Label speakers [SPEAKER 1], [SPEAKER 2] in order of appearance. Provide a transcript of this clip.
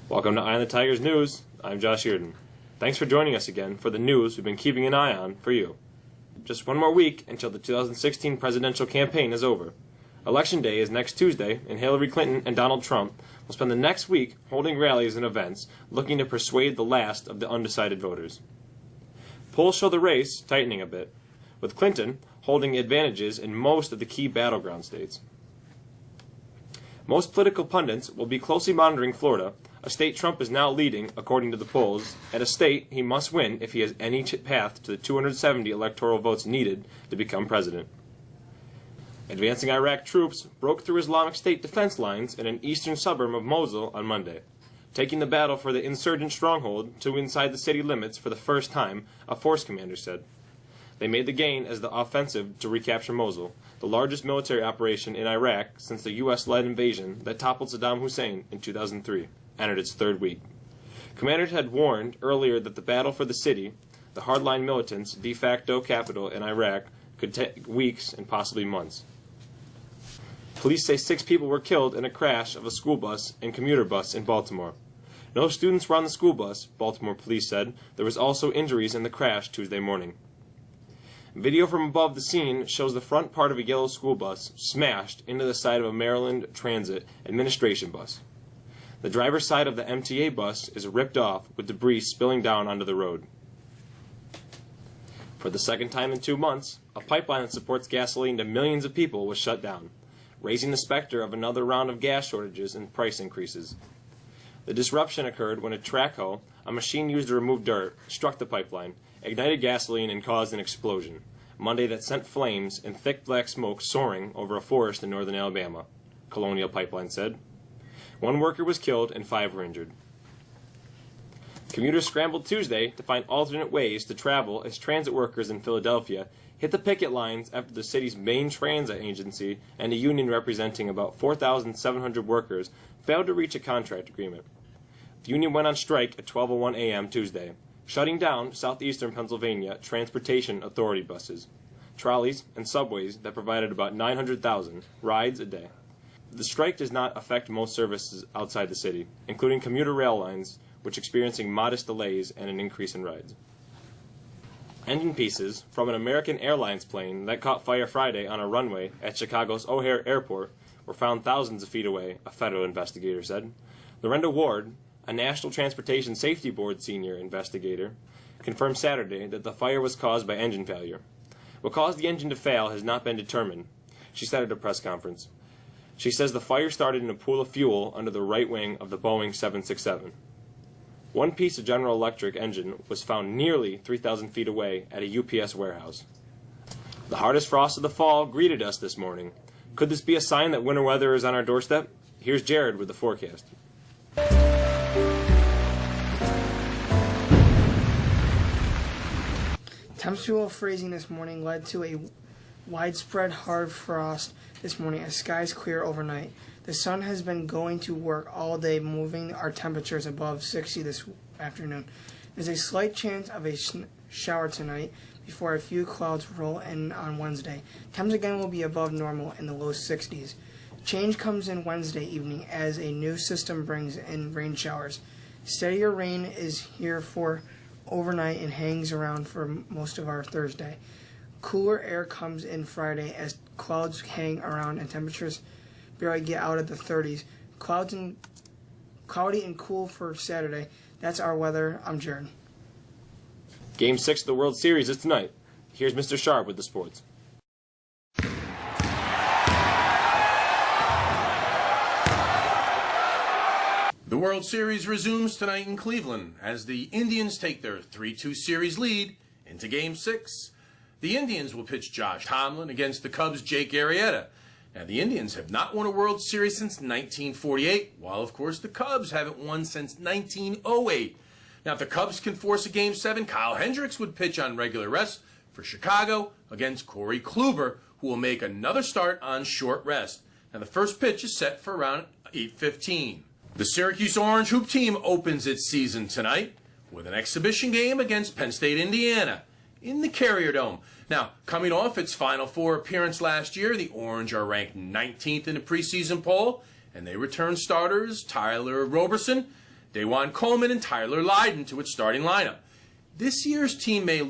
[SPEAKER 1] Welcome to Eye on the Tigers News. I'm Josh Reardon. Thanks for joining us again for the news we've been keeping an eye on for you. Just one more week until the 2016 presidential campaign is over. Election Day is next Tuesday, and Hillary Clinton and Donald Trump will spend the next week holding rallies and events looking to persuade the last of the undecided voters. Polls show the race tightening a bit, with Clinton holding advantages in most of the key battleground states. Most political pundits will be closely monitoring Florida, a state Trump is now leading according to the polls, and a state he must win if he has any path to the 270 electoral votes needed to become president. Advancing Iraq troops broke through Islamic State defense lines in an eastern suburb of Mosul on Monday, taking the battle for the insurgent stronghold to inside the city limits for the first time, a force commander said. They made the gain as the offensive to recapture Mosul, the largest military operation in Iraq since the U.S.-led invasion that toppled Saddam Hussein in 2003, entered its third week. Commanders had warned earlier that the battle for the city, the hardline militants' de facto capital in Iraq, could take weeks and possibly months. Police say 6 people were killed in a crash of a school bus and commuter bus in Baltimore. No students were on the school bus, Baltimore police said. There was also injuries in the crash Tuesday morning. Video from above the scene shows the front part of a yellow school bus smashed into the side of a Maryland Transit administration bus. The driver's side of the MTA bus is ripped off with debris spilling down onto the road. For the second time in 2 months, a pipeline that supports gasoline to millions of people was shut down, raising the specter of another round of gas shortages and price increases. The disruption occurred when a track hoe, a machine used to remove dirt, struck the pipeline, ignited gasoline, and caused an explosion Monday that sent flames and thick black smoke soaring over a forest in northern Alabama, Colonial Pipeline said. 1 worker was killed and 5 were injured. Commuters scrambled Tuesday to find alternate ways to travel as transit workers in Philadelphia hit the picket lines after the city's main transit agency and a union representing about 4,700 workers failed to reach a contract agreement. The union went on strike at 12:01 a.m. Tuesday, shutting down southeastern Pennsylvania Transportation Authority buses, trolleys, and subways that provided about 900,000 rides a day. The strike does not affect most services outside the city, including commuter rail lines, which are experiencing modest delays and an increase in rides. Engine pieces from an American Airlines plane that caught fire Friday on a runway at Chicago's O'Hare Airport were found thousands of feet away, a federal investigator said. Lorenda Ward, a National Transportation Safety Board senior investigator, confirmed Saturday that the fire was caused by engine failure. What caused the engine to fail has not been determined, she said at a press conference. She says the fire started in a pool of fuel under the right wing of the Boeing 767. One piece of General Electric engine was found nearly 3,000 feet away at a UPS warehouse. The hardest frost of the fall greeted us this morning. Could this be a sign that winter weather is on our doorstep? Here's Jared with the forecast.
[SPEAKER 2] Temps below freezing this morning led to a widespread hard frost this morning as skies clear overnight. The sun has been going to work all day, moving our temperatures above 60 this afternoon. There's a slight chance of a shower tonight before a few clouds roll in on Wednesday. Temps again will be above normal in the low 60s. Change comes in Wednesday evening as a new system brings in rain showers. Steadier rain is here for overnight and hangs around for most of our Thursday. Cooler air comes in Friday as clouds hang around and temperatures barely get out of the 30s. Cloudy and cool for Saturday. That's our weather. I'm Jared.
[SPEAKER 1] Game 6 of the World Series is tonight. Here's Mr. Sharp with the sports.
[SPEAKER 3] The World Series resumes tonight in Cleveland as the Indians take their 3-2 series lead into Game 6. The Indians will pitch Josh Tomlin against the Cubs' Jake Arrieta. Now, the Indians have not won a World Series since 1948, while, of course, the Cubs haven't won since 1908. Now, if the Cubs can force a Game 7, Kyle Hendricks would pitch on regular rest for Chicago against Corey Kluber, who will make another start on short rest. Now, the first pitch is set for around 8:15. The Syracuse Orange Hoop team opens its season tonight with an exhibition game against Penn State, Indiana, in the Carrier Dome. Now, coming off its Final Four appearance last year, the Orange are ranked 19th in the preseason poll and they return starters Tyler Roberson, Dajuan Coleman, and Tyler Lydon to its starting lineup. This year's team may look